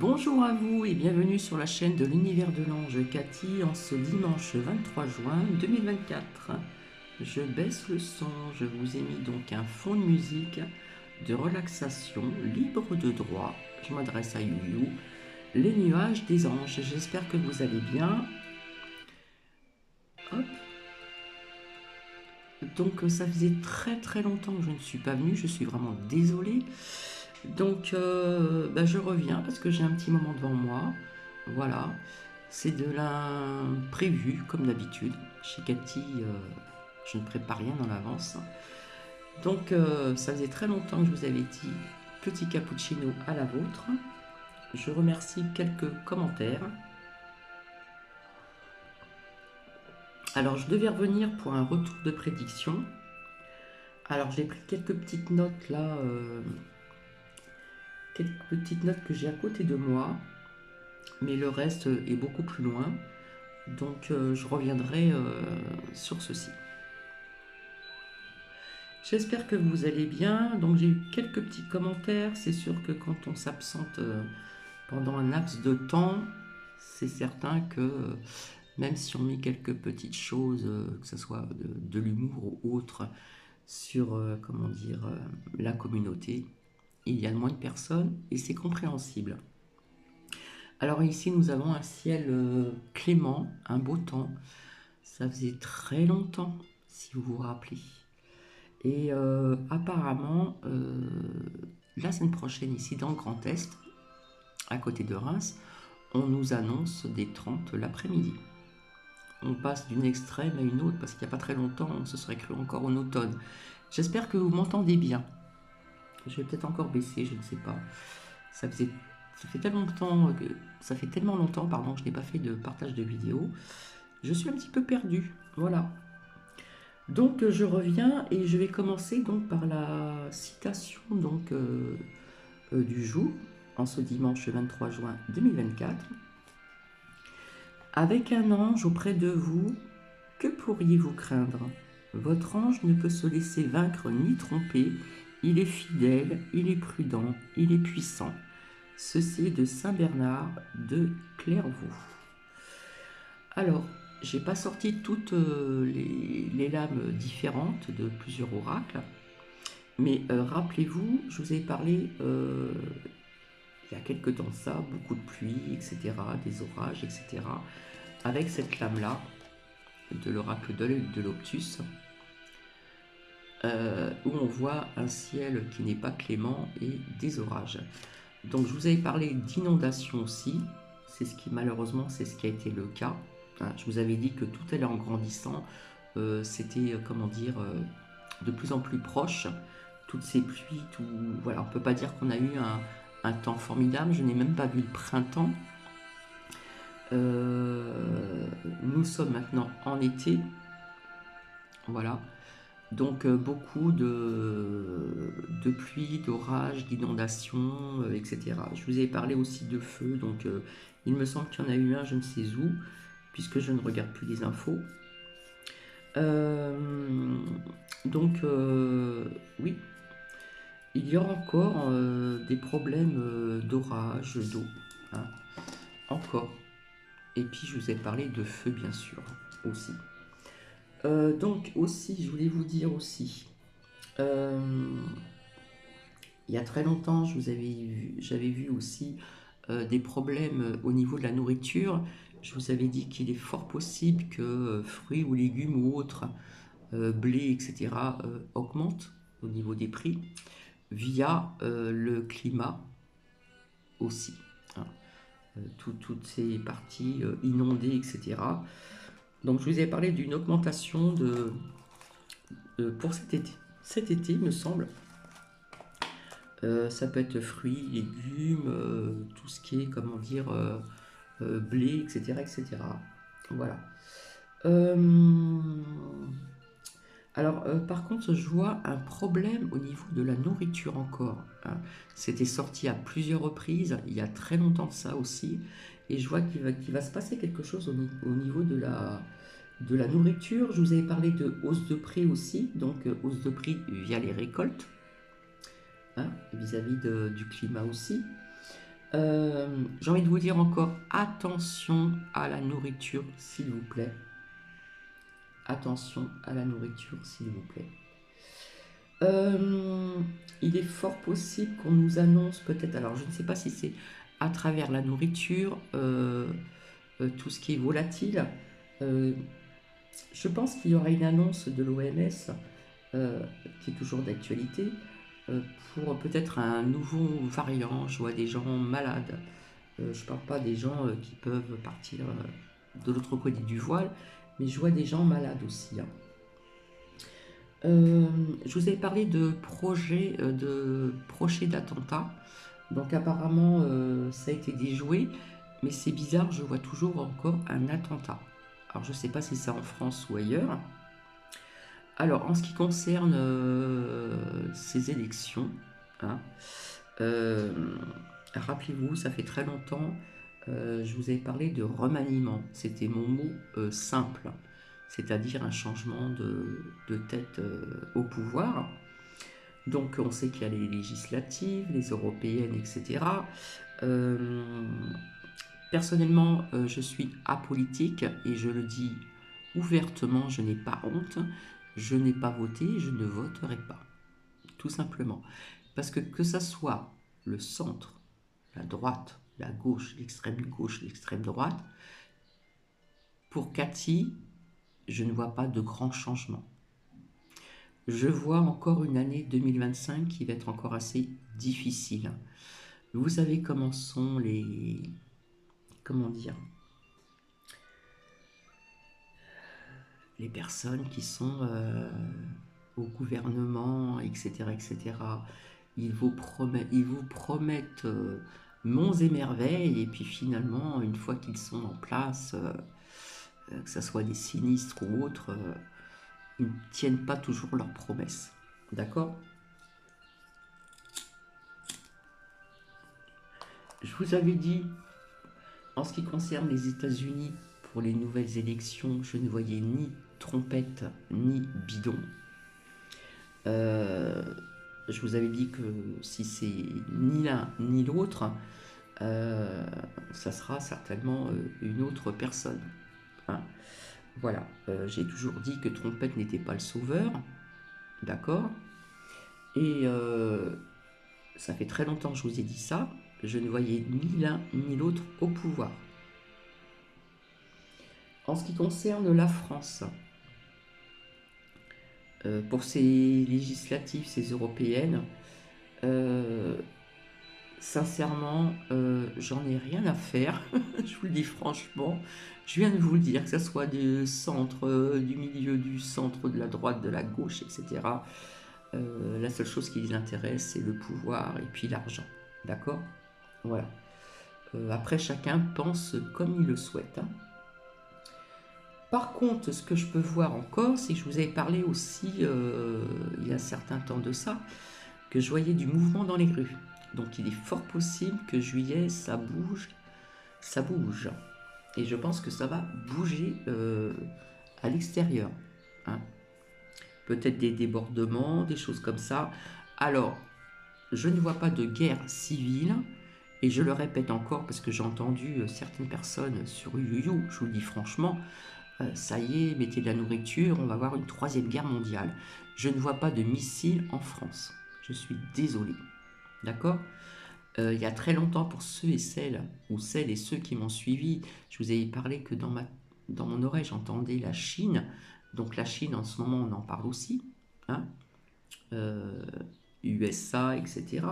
Bonjour à vous et bienvenue sur la chaîne de l'univers de l'ange Cathy en ce dimanche 23 juin 2024. Je baisse le son, je vous ai mis donc un fond de musique de relaxation libre de droit. Je m'adresse à You, les nuages des anges. J'espère que vous allez bien. Hop. Donc ça faisait très longtemps que je ne suis pas venue, je suis vraiment désolée. Donc je reviens parce que j'ai un petit moment devant moi. Voilà, c'est de l'imprévu comme d'habitude. Chez Cathy, je ne prépare rien dans l'avance. Donc ça faisait très longtemps que je vous avais dit petit cappuccino à la vôtre. Je remercie quelques commentaires. Alors je devais revenir pour un retour de prédiction. Alors j'ai pris quelques petites notes là, quelques petites notes que j'ai à côté de moi, mais le reste est beaucoup plus loin. Donc je reviendrai sur ceci. J'espère que vous allez bien. Donc j'ai eu quelques petits commentaires. C'est sûr que quand on s'absente pendant un laps de temps, c'est certain que même si on met quelques petites choses, que ce soit de l'humour ou autre, sur la communauté, il y a moins de personnes et c'est compréhensible. Alors ici nous avons un ciel clément, un beau temps. Ça faisait très longtemps, si vous vous rappelez. Et apparemment, la semaine prochaine, ici dans le Grand Est, à côté de Reims, on nous annonce des 30 l'après-midi. On passe d'une extrême à une autre, parce qu'il n'y a pas très longtemps, on se serait cru encore en automne. J'espère que vous m'entendez bien. Je vais peut-être encore baisser, je ne sais pas. Ça fait tellement longtemps que je n'ai pas fait de partage de vidéo. Je suis un petit peu perdue, voilà. Donc je reviens et je vais commencer donc par la citation du jour, en ce dimanche 23 juin 2024. Avec un ange auprès de vous, que pourriez-vous craindre? Votre ange ne peut se laisser vaincre ni tromper, il est fidèle, il est prudent, il est puissant. Ceci est de Saint Bernard de Clairvaux. Alors, j'ai pas sorti toutes les lames différentes de plusieurs oracles, mais rappelez-vous, je vous ai parlé il y a quelques temps de ça, beaucoup de pluie, etc., des orages, etc., avec cette lame-là de l'oracle de l'Optus, où on voit un ciel qui n'est pas clément et des orages. Donc je vous avais parlé d'inondation aussi, c'est ce qui malheureusement c'est ce qui a été le cas. Je vous avais dit que tout allait en grandissant, c'était de plus en plus proche, toutes ces pluies, voilà, on ne peut pas dire qu'on a eu un temps formidable, je n'ai même pas vu le printemps. Nous sommes maintenant en été, voilà, donc beaucoup de pluie, d'orages, d'inondations, etc. Je vous ai parlé aussi de feu, donc il me semble qu'il y en a eu un, je ne sais où, puisque je ne regarde plus les infos. Oui, il y aura encore des problèmes d'orage, d'eau, hein, encore. Et puis je vous ai parlé de feu, bien sûr, aussi. Donc aussi, je voulais vous dire aussi, il y a très longtemps, j'avais vu aussi des problèmes au niveau de la nourriture. Je vous avais dit qu'il est fort possible que fruits ou légumes ou autres, blé, etc., augmentent au niveau des prix via le climat aussi, hein. Toutes ces parties inondées, etc. Donc je vous ai parlé d'une augmentation pour cet été. Cet été, il me semble, ça peut être fruits, légumes, tout ce qui est, blé, etc., etc. Voilà. Par contre, je vois un problème au niveau de la nourriture encore, hein. C'était sorti à plusieurs reprises, il y a très longtemps de ça aussi, et je vois qu'il va se passer quelque chose au niveau de la nourriture. Je vous avais parlé de hausse de prix aussi, donc hausse de prix via les récoltes, hein, vis-à-vis du climat aussi. J'ai envie de vous dire encore, attention à la nourriture, s'il vous plaît. Attention à la nourriture, s'il vous plaît. Euh, il est fort possible qu'on nous annonce peut-être, alors je ne sais pas si c'est à travers la nourriture, tout ce qui est volatile. Euh, je pense qu'il y aura une annonce de l'OMS qui est toujours d'actualité pour peut-être un nouveau variant. Je vois des gens malades. Je ne parle pas des gens qui peuvent partir de l'autre côté du voile, mais je vois des gens malades aussi, hein. Je vous avais parlé de projets d'attentats. Donc apparemment, ça a été déjoué, mais c'est bizarre, je vois toujours encore un attentat. Alors je ne sais pas si c'est en France ou ailleurs. Alors en ce qui concerne ces élections, hein, euh, rappelez-vous, ça fait très longtemps, je vous avais parlé de remaniement. C'était mon mot simple, c'est-à-dire un changement de tête au pouvoir. Donc on sait qu'il y a les législatives, les européennes, etc. Euh, Personnellement, je suis apolitique et je le dis ouvertement, je n'ai pas honte, je n'ai pas voté, je ne voterai pas. Tout simplement. Parce que ça soit le centre, la droite, la gauche, l'extrême droite, pour Cathy, je ne vois pas de grands changements. Je vois encore une année 2025 qui va être encore assez difficile. Vous savez comment sont les... Comment dire, les personnes qui sont au gouvernement, etc., etc. Ils vous promettent monts et merveilles, et puis finalement, une fois qu'ils sont en place, que ce soit des sinistres ou autres, ils ne tiennent pas toujours leurs promesses. D'accord? Je vous avais dit, en ce qui concerne les États-Unis, pour les nouvelles élections, je ne voyais ni trompette ni bidon. Euh, je vous avais dit que si c'est ni l'un ni l'autre, euh, ça sera certainement une autre personne, hein. Voilà, j'ai toujours dit que Trompette n'était pas le sauveur, d'accord. Et ça fait très longtemps que je vous ai dit ça, je ne voyais ni l'un ni l'autre au pouvoir. En ce qui concerne la France, pour ces législatives, ces européennes, euh, sincèrement, j'en ai rien à faire. Je vous le dis franchement. Je viens de vous le dire, que ce soit du centre, du milieu, du centre, de la droite, de la gauche, etc. La seule chose qui les intéresse, c'est le pouvoir et puis l'argent. D'accord? Voilà. Après, chacun pense comme il le souhaite, hein. Par contre, ce que je peux voir encore, c'est que je vous avais parlé aussi, il y a un certain temps de ça, que je voyais du mouvement dans les rues. Donc il est fort possible que juillet, ça bouge, ça bouge. Et je pense que ça va bouger à l'extérieur, hein. Peut-être des débordements, des choses comme ça. Alors, je ne vois pas de guerre civile. Et je le répète encore parce que j'ai entendu certaines personnes sur YouYou, je vous le dis franchement, ça y est, mettez de la nourriture, on va avoir une troisième guerre mondiale. Je ne vois pas de missiles en France. Je suis désolé. D'accord? Il y a très longtemps, pour ceux et celles, ou celles et ceux qui m'ont suivi, je vous avais parlé que dans mon oreille, j'entendais la Chine. Donc la Chine, en ce moment, on en parle aussi, hein, euh, USA, etc.,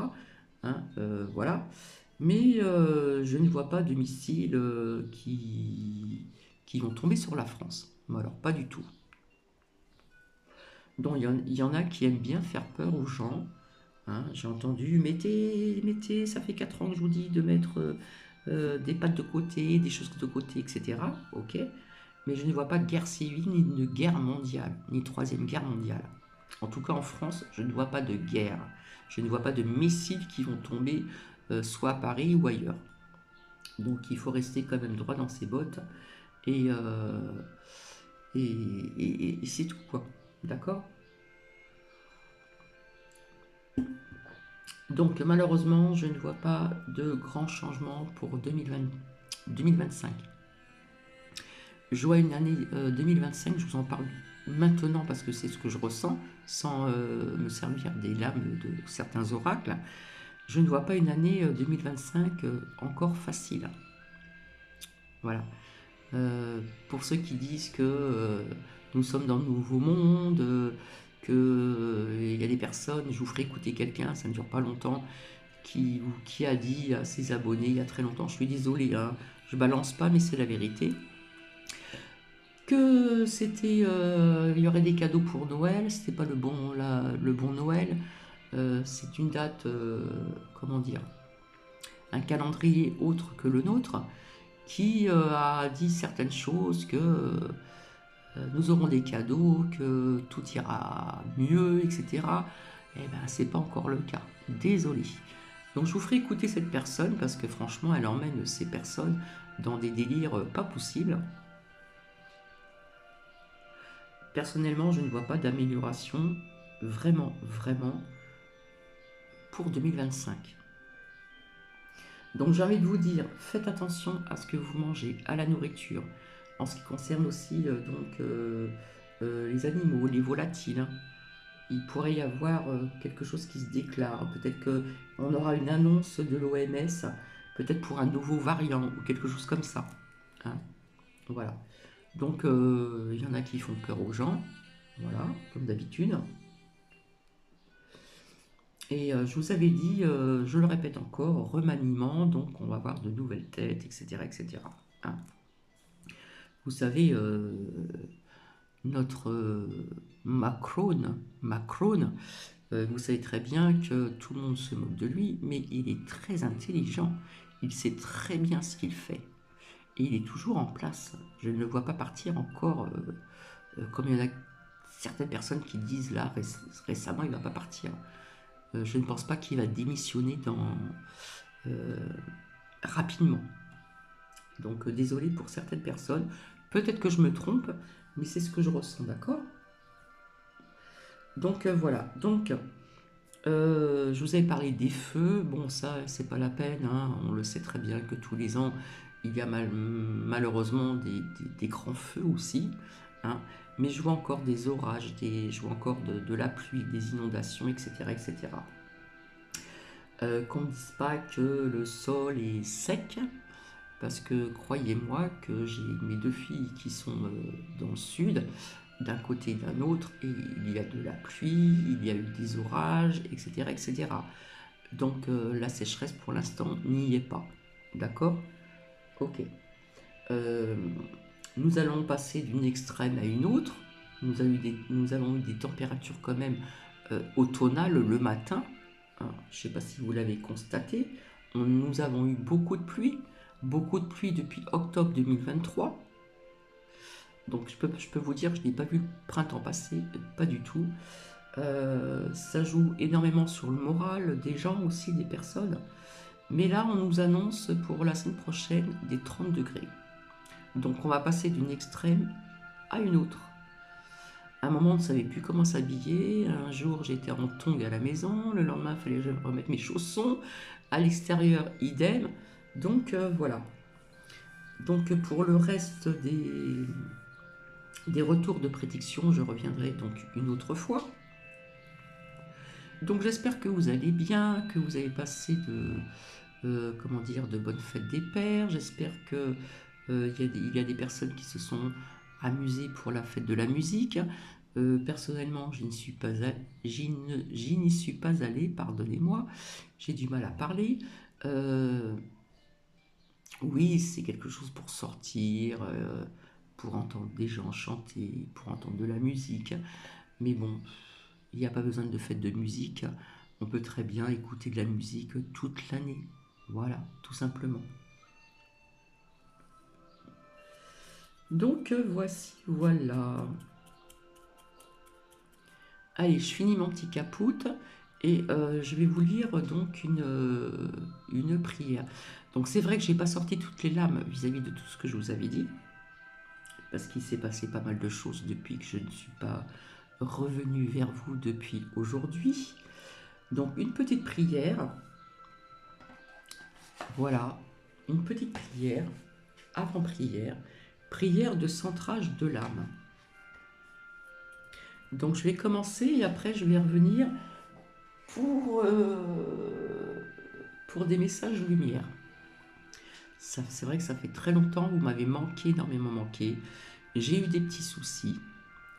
hein, voilà. Mais je ne vois pas de missiles qui vont tomber sur la France. Alors, pas du tout. Donc, il y en a qui aiment bien faire peur aux gens, hein. J'ai entendu, mettez, ça fait 4 ans que je vous dis de mettre des pattes de côté, des choses de côté, etc. Ok, mais je ne vois pas de guerre civile, ni de guerre mondiale, ni troisième guerre mondiale. En tout cas, en France, je ne vois pas de guerre. Je ne vois pas de missiles qui vont tomber soit à Paris ou ailleurs. Donc, il faut rester quand même droit dans ses bottes et, et c'est tout, quoi. D'accord? Donc malheureusement, je ne vois pas de grands changements pour 2025. Je vois une année 2025, je vous en parle maintenant parce que c'est ce que je ressens, sans me servir des lames de certains oracles. Je ne vois pas une année 2025 encore facile. Voilà. Pour ceux qui disent que nous sommes dans le nouveau monde, qu'il y a des personnes, je vous ferai écouter quelqu'un, ça ne dure pas longtemps, qui a dit à ses abonnés il y a très longtemps, je suis désolé, hein, je balance pas, mais c'est la vérité, que c'était, il y aurait des cadeaux pour Noël, c'était pas le bon Noël, c'est une date, comment dire, un calendrier autre que le nôtre, qui a dit certaines choses, que nous aurons des cadeaux, que tout ira mieux, etc. Eh ben, c'est pas encore le cas. Désolé. Donc je vous ferai écouter cette personne parce que franchement, elle emmène ces personnes dans des délires pas possibles. Personnellement, je ne vois pas d'amélioration vraiment, vraiment pour 2025. Donc j'ai envie de vous dire, faites attention à ce que vous mangez, à la nourriture. En ce qui concerne aussi les animaux, les volatiles, hein. Il pourrait y avoir quelque chose qui se déclare. Peut-être qu'on aura une annonce de l'OMS, peut-être pour un nouveau variant ou quelque chose comme ça, hein. Voilà. Donc il y en a qui font peur aux gens, voilà, comme d'habitude. Et je vous avais dit, je le répète encore, remaniement, donc on va avoir de nouvelles têtes, etc. etc. Hein. Vous savez, notre Macron, vous savez très bien que tout le monde se moque de lui, mais il est très intelligent. Il sait très bien ce qu'il fait. Et il est toujours en place. Je ne le vois pas partir encore, comme il y en a certaines personnes qui disent là récemment, il ne va pas partir. Je ne pense pas qu'il va démissionner rapidement. Donc désolé pour certaines personnes. Peut-être que je me trompe, mais c'est ce que je ressens, d'accord? Donc voilà. Donc je vous avais parlé des feux. Bon, ça, c'est pas la peine, hein. On le sait très bien que tous les ans, il y a malheureusement des grands feux aussi, hein. Mais je vois encore des orages, je vois encore de la pluie, des inondations, etc. etc. Qu'on ne dise pas que le sol est sec, parce que croyez-moi que j'ai mes deux filles qui sont dans le sud, d'un côté et d'un autre, et il y a de la pluie, il y a eu des orages, etc. etc. Donc la sécheresse pour l'instant n'y est pas. D'accord? Ok. Euh, nous allons passer d'une extrême à une autre. Nous avons eu des températures quand même automnales le matin. Hein, je ne sais pas si vous l'avez constaté. Nous avons eu beaucoup de pluie depuis octobre 2023. Donc je peux vous dire, je n'ai pas vu le printemps passer, pas du tout. Ça joue énormément sur le moral des gens aussi, des personnes. Mais là, on nous annonce pour la semaine prochaine des 30 degrés. Donc on va passer d'une extrême à une autre. À un moment, on ne savait plus comment s'habiller. Un jour, j'étais en tongs à la maison. Le lendemain, il fallait que je remette mes chaussons. À l'extérieur, idem. Donc voilà. Donc pour le reste des retours de prédiction, je reviendrai donc une autre fois. Donc j'espère que vous allez bien, que vous avez passé comment dire, de bonnes fêtes des pères. J'espère que il y a des personnes qui se sont amusées pour la fête de la musique. Personnellement, j'y n'y suis pas allé, pardonnez-moi, j'ai du mal à parler. Oui, c'est quelque chose pour sortir, pour entendre des gens chanter, pour entendre de la musique. Mais bon, il n'y a pas besoin de fête de musique. On peut très bien écouter de la musique toute l'année. Voilà, tout simplement. Donc voici, voilà. Allez, je finis mon petit capout et je vais vous lire donc une prière. Donc c'est vrai que j'ai pas sorti toutes les lames vis-à-vis de tout ce que je vous avais dit, parce qu'il s'est passé pas mal de choses depuis que je ne suis pas revenu vers vous depuis aujourd'hui. Donc une petite prière, voilà, une petite prière, avant-prière, prière de centrage de l'âme. Donc je vais commencer et après je vais revenir pour, pour des messages lumière. C'est vrai que ça fait très longtemps, vous m'avez manqué, énormément manqué. J'ai eu des petits soucis,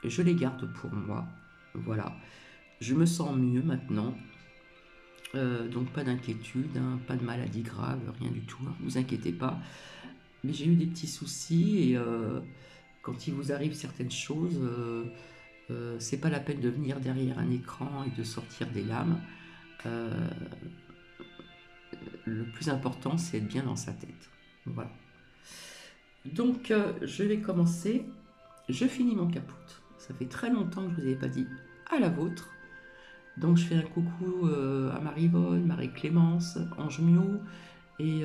je les garde pour moi. Voilà, je me sens mieux maintenant. Donc pas d'inquiétude, hein, pas de maladie grave, rien du tout, hein, ne vous inquiétez pas. Mais j'ai eu des petits soucis et quand il vous arrive certaines choses, c'est pas la peine de venir derrière un écran et de sortir des lames. Euh, le plus important, c'est être bien dans sa tête. Voilà. Donc je vais commencer. Je finis mon capote. Ça fait très longtemps que je vous avais pas dit à la vôtre. Donc je fais un coucou à Marie-Vonne, Marie-Clémence, Ange Mio et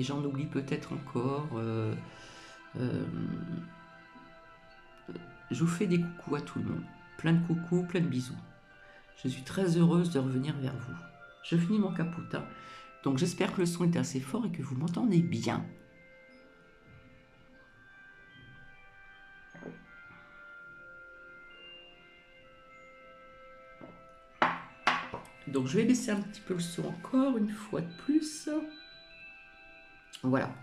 j'en oublie peut-être encore. Je vous fais des coucous à tout le monde. Plein de coucous, plein de bisous. Je suis très heureuse de revenir vers vous. Je finis mon capote. Hein. Donc j'espère que le son est assez fort et que vous m'entendez bien. Donc je vais baisser un petit peu le son encore une fois de plus. Voilà.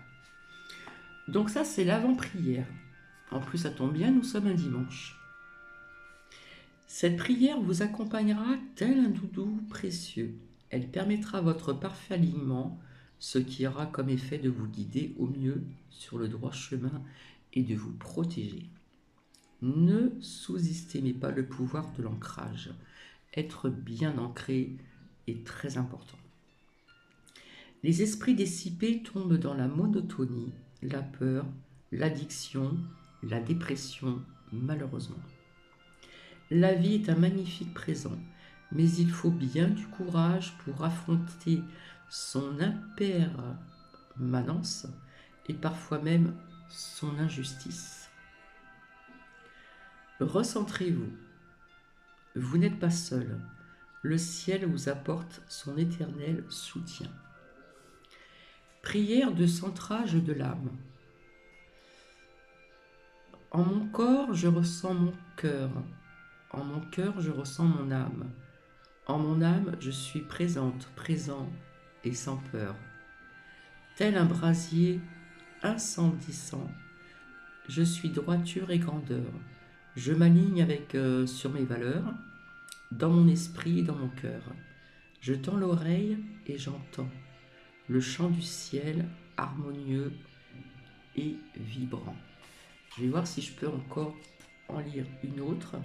Donc ça c'est l'avant-prière. En plus ça tombe bien, nous sommes un dimanche. Cette prière vous accompagnera tel un doudou précieux. Elle permettra votre parfait alignement, ce qui aura comme effet de vous guider au mieux sur le droit chemin et de vous protéger. Ne sous-estimez pas le pouvoir de l'ancrage. Être bien ancré est très important. Les esprits dissipés tombent dans la monotonie, la peur, l'addiction, la dépression, malheureusement. La vie est un magnifique présent, mais il faut bien du courage pour affronter son impermanence et parfois même son injustice. Recentrez-vous. Vous n'êtes pas seul. Le ciel vous apporte son éternel soutien. Prière de centrage de l'âme. En mon corps, je ressens mon cœur. En mon cœur, je ressens mon âme. En mon âme, je suis présente, présent et sans peur. Tel un brasier incandescent, je suis droiture et grandeur. Je m'aligne sur mes valeurs, dans mon esprit et dans mon cœur. Je tends l'oreille et j'entends le chant du ciel harmonieux et vibrant. Je vais voir si je peux encore en lire une autre.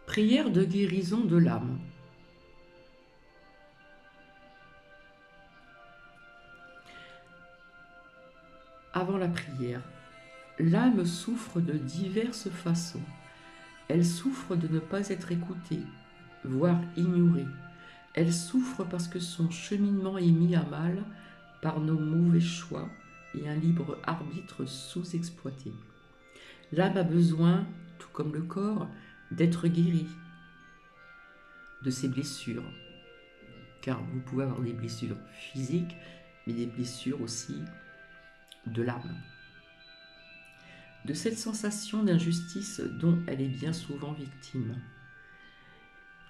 Prière de guérison de l'âme. Avant la prière, l'âme souffre de diverses façons. Elle souffre de ne pas être écoutée, voire ignorée. Elle souffre parce que son cheminement est mis à mal par nos mauvais choix et un libre arbitre sous-exploité. L'âme a besoin, tout comme le corps, d'être guérie de ses blessures, car vous pouvez avoir des blessures physiques, mais des blessures aussi de l'âme. De cette sensation d'injustice dont elle est bien souvent victime.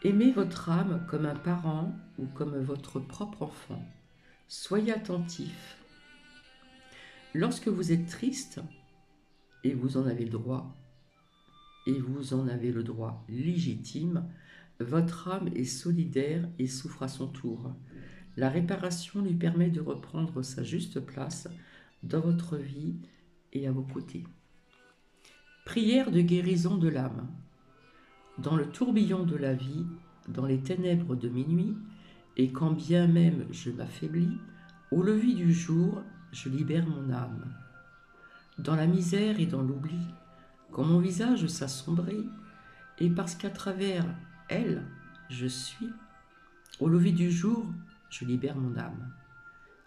Aimez votre âme comme un parent ou comme votre propre enfant. Soyez attentif. Lorsque vous êtes triste, et vous en avez le droit, et vous en avez le droit légitime, votre âme est solidaire et souffre à son tour. La réparation lui permet de reprendre sa juste place dans votre vie et à vos côtés. Prière de guérison de l'âme. Dans le tourbillon de la vie, dans les ténèbres de minuit, et quand bien même je m'affaiblis, au lever du jour, je libère mon âme. Dans la misère et dans l'oubli, quand mon visage s'assombrit, et parce qu'à travers elle, je suis. Au lever du jour, je libère mon âme.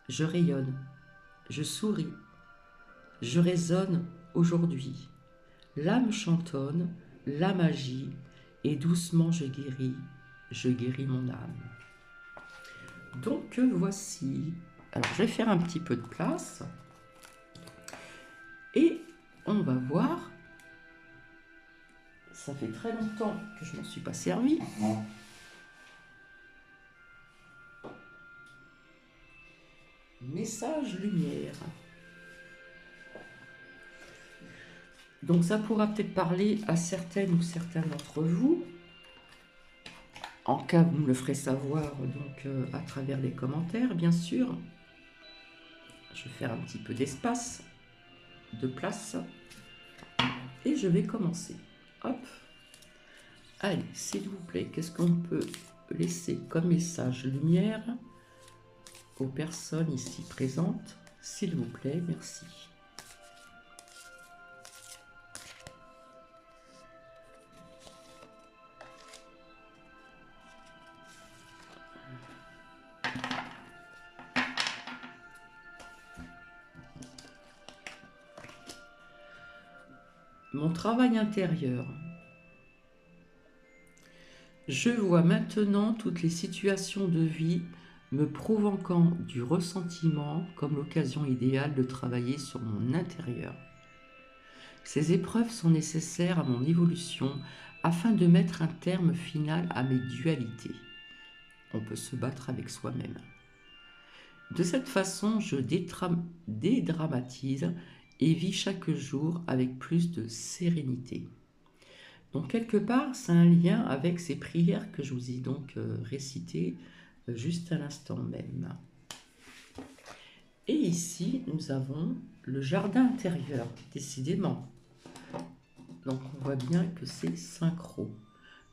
Je rayonne, je souris, je résonne aujourd'hui. L'âme chantonne, la magie, et doucement je guéris mon âme. Donc voici. Alors je vais faire un petit peu de place. Et on va voir. Ça fait très longtemps que je ne m'en suis pas servi. Message lumière. Donc ça pourra peut-être parler à certaines ou certains d'entre vous. En cas, vous me le ferez savoir donc à travers les commentaires, bien sûr. Je vais faire un petit peu d'espace, de place. Et je vais commencer. Hop. Allez, s'il vous plaît, qu'est-ce qu'on peut laisser comme message lumière aux personnes ici présentes? S'il vous plaît, merci. Mon travail intérieur. Je vois maintenant toutes les situations de vie me provoquant du ressentiment comme l'occasion idéale de travailler sur mon intérieur. Ces épreuves sont nécessaires à mon évolution afin de mettre un terme final à mes dualités. On peut se battre avec soi-même. De cette façon, je dédramatise et vis chaque jour avec plus de sérénité. Donc quelque part, c'est un lien avec ces prières que je vous ai donc récitées juste à l'instant même. Et ici, nous avons le jardin intérieur, décidément. Donc on voit bien que c'est synchro.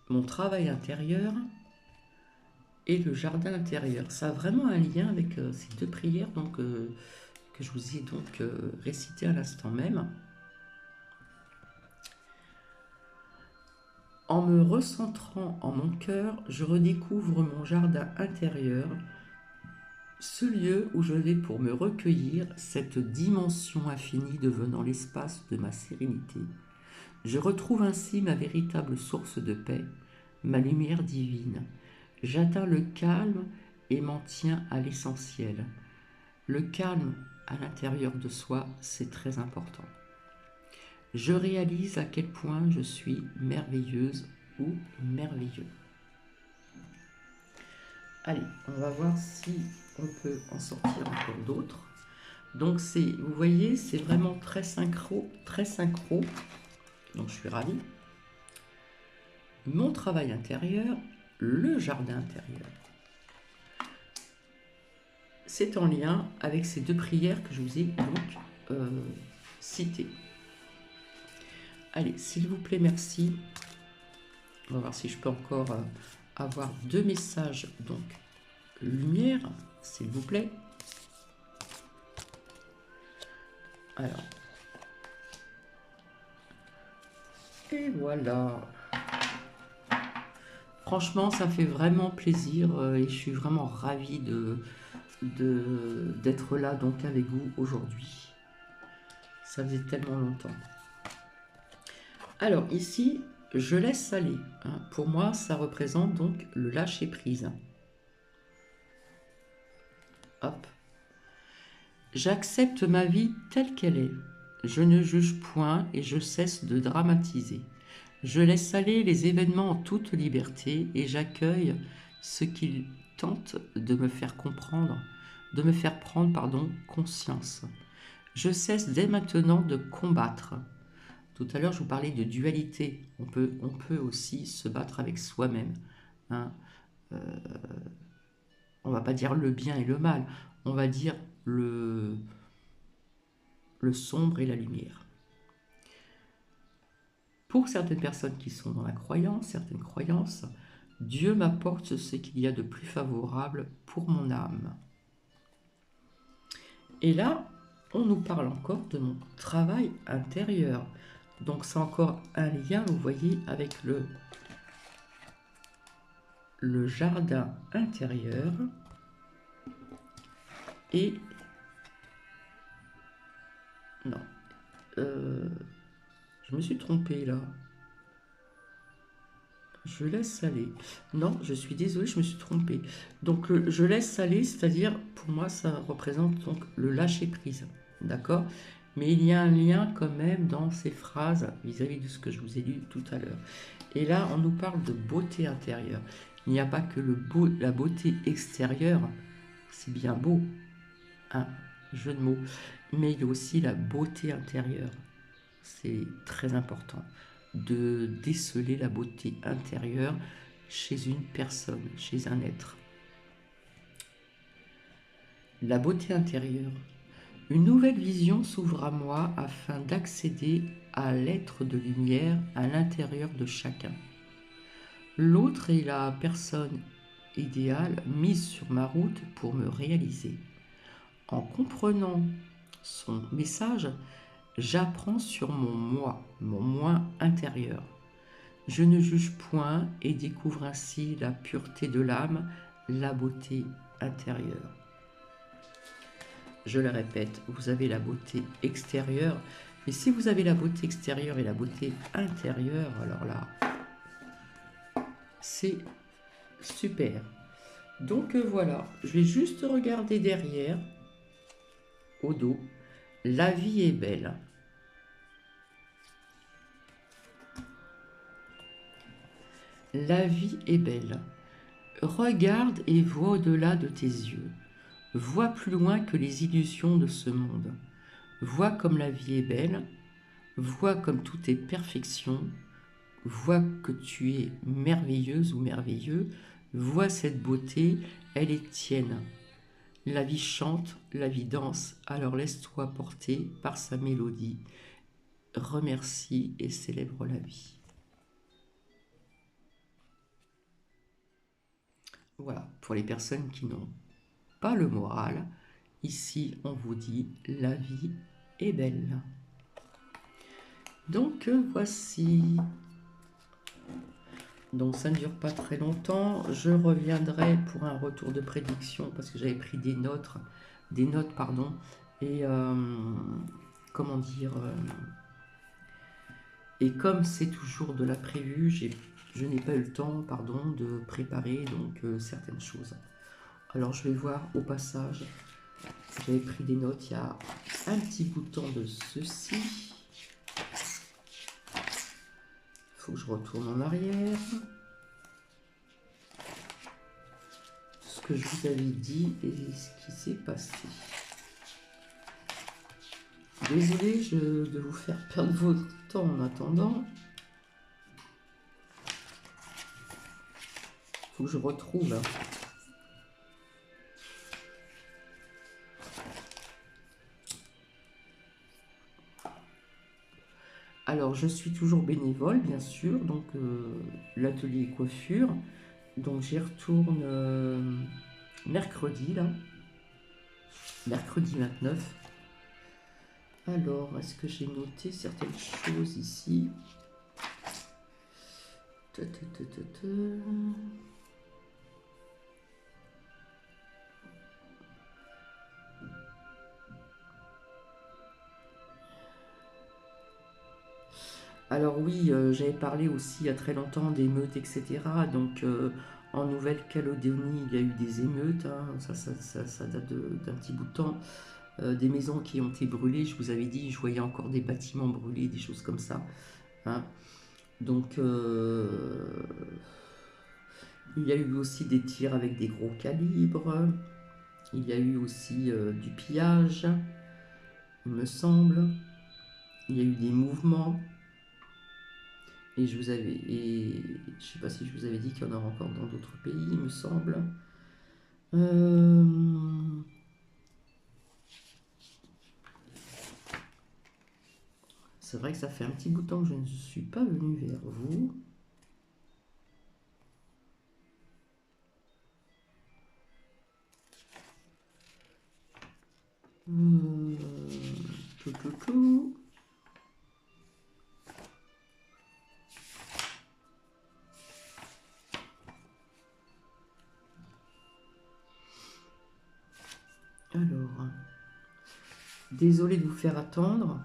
Mon travail intérieur et le jardin intérieur. Ça a vraiment un lien avec ces deux prières donc, que je vous ai donc récitées à l'instant même. En me recentrant en mon cœur, je redécouvre mon jardin intérieur, ce lieu où je vais pour me recueillir, cette dimension infinie devenant l'espace de ma sérénité. Je retrouve ainsi ma véritable source de paix, ma lumière divine. J'atteins le calme et m'en tiens à l'essentiel. Le calme à l'intérieur de soi, c'est très important. Je réalise à quel point je suis merveilleuse ou merveilleux. Allez, on va voir si on peut en sortir encore d'autres. Donc vous voyez, c'est vraiment très synchro, très synchro. Donc je suis ravie. Mon travail intérieur, le jardin intérieur. C'est en lien avec ces deux prières que je vous ai donc citées. Allez, s'il vous plaît, merci. On va voir si je peux encore avoir deux messages. Donc, lumière, s'il vous plaît. Alors. Et voilà. Franchement, ça fait vraiment plaisir et je suis vraiment ravie d'être là donc avec vous aujourd'hui. Ça faisait tellement longtemps. Alors ici, je laisse aller. Hein. Pour moi, ça représente donc le lâcher prise. Hop. J'accepte ma vie telle qu'elle est. Je ne juge point et je cesse de dramatiser. Je laisse aller les événements en toute liberté et j'accueille ce qu'ils tentent de me faire comprendre, de me faire prendre conscience. Je cesse dès maintenant de combattre. Tout à l'heure, je vous parlais de dualité. On peut aussi se battre avec soi-même. Hein. On ne va pas dire le bien et le mal. On va dire le sombre et la lumière. Pour certaines personnes qui sont dans la croyance, certaines croyances, Dieu m'apporte ce qu'il y a de plus favorable pour mon âme. Et là, on nous parle encore de mon travail intérieur. Donc c'est encore un lien, vous voyez, avec le le jardin intérieur et... Non. Je me suis trompée là. Je laisse aller. Non, je suis désolée, je me suis trompée. Donc, je laisse aller, c'est-à-dire, pour moi, ça représente donc le lâcher-prise. D'accord? Mais il y a un lien quand même dans ces phrases vis-à-vis de ce que je vous ai lu tout à l'heure. Et là, on nous parle de beauté intérieure. Il n'y a pas que la beauté extérieure, c'est bien beau, hein, jeu de mots, mais il y a aussi la beauté intérieure. C'est très important de déceler la beauté intérieure chez une personne, chez un être. La beauté intérieure. Une nouvelle vision s'ouvre à moi afin d'accéder à l'être de lumière à l'intérieur de chacun. L'autre est la personne idéale mise sur ma route pour me réaliser. En comprenant son message, j'apprends sur mon moi intérieur. Je ne juge point et découvre ainsi la pureté de l'âme, la beauté intérieure. Je le répète, vous avez la beauté extérieure, mais si vous avez la beauté extérieure et la beauté intérieure, alors là, c'est super. Donc voilà, je vais juste regarder derrière, au dos. La vie est belle. La vie est belle. Regarde et vois au-delà de tes yeux. Vois plus loin que les illusions de ce monde. Vois comme la vie est belle. Vois comme tout est perfection. Vois que tu es merveilleuse ou merveilleux. Vois cette beauté, elle est tienne. La vie chante, la vie danse, alors laisse-toi porter par sa mélodie. Remercie et célèbre la vie. Voilà, pour les personnes qui n'ont pas le moral, ici on vous dit la vie est belle. Donc voici. Donc ça ne dure pas très longtemps. Je reviendrai pour un retour de prédiction parce que j'avais pris des notes, pardon. Et comment dire et comme c'est toujours de l'imprévu, je n'ai pas eu le temps, pardon, de préparer donc certaines choses. Alors je vais voir au passage. J'avais pris des notes il y a un petit bout de temps de ceci. Il faut que je retourne en arrière. Ce que je vous avais dit et ce qui s'est passé. Désolée de vous faire perdre votre temps en attendant. Il faut que je retrouve. Alors, je suis toujours bénévole, bien sûr, donc l'atelier coiffure. Donc, j'y retourne mercredi, là. Mercredi 29. Alors, est-ce que j'ai noté certaines choses ici? Alors oui, j'avais parlé aussi il y a très longtemps d'émeutes, etc. Donc en Nouvelle-Calédonie, il y a eu des émeutes, hein. Ça date d'un petit bout de temps. Des maisons qui ont été brûlées, je vous avais dit, je voyais encore des bâtiments brûlés, des choses comme ça, hein. Donc il y a eu aussi des tirs avec des gros calibres. Il y a eu aussi du pillage, il me semble. Il y a eu des mouvements. Et je sais pas si je vous avais dit qu'il y en aura encore dans d'autres pays, il me semble. C'est vrai que ça fait un petit bout de temps que je ne suis pas venue vers vous. Tout. Désolée de vous faire attendre.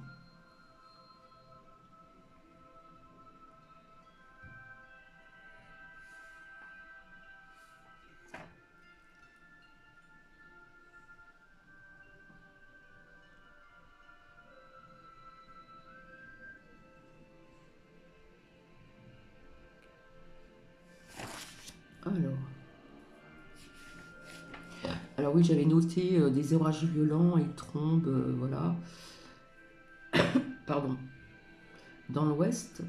Alors oui, j'avais noté des orages violents et trombes, voilà. Pardon. Dans l'ouest,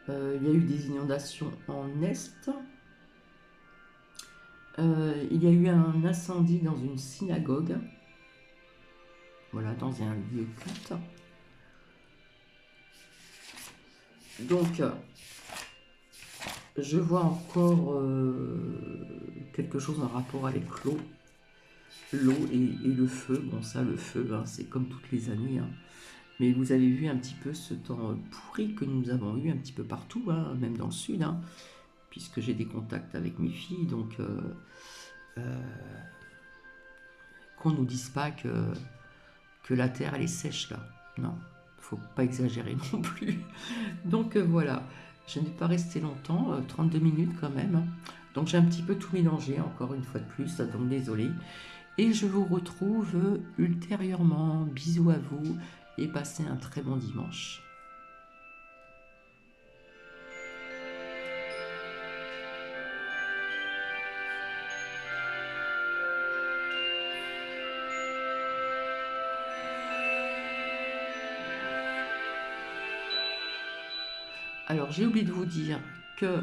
il y a eu des inondations en est. Il y a eu un incendie dans une synagogue. Voilà, dans un lieu culte. Donc, je vois encore quelque chose en rapport avec l'eau et le feu. Bon, ça, le feu, hein, c'est comme toutes les années, hein. Mais vous avez vu un petit peu ce temps pourri que nous avons eu un petit peu partout, hein, même dans le sud, hein, puisque j'ai des contacts avec mes filles, donc qu'on nous dise pas que la terre elle est sèche là. Non, faut pas exagérer non plus. Donc voilà, je n'ai pas resté longtemps, 32 minutes quand même, hein. Donc j'ai un petit peu tout mélangé, encore une fois de plus, donc désolé. Et je vous retrouve ultérieurement. Bisous à vous et passez un très bon dimanche. Alors j'ai oublié de vous dire que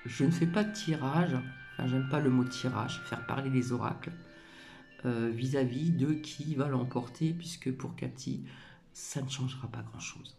je ne fais pas de tirage, enfin j'aime pas le mot tirage, faire parler les oracles, vis-à-vis de qui va l'emporter, puisque pour Cathy, ça ne changera pas grand-chose.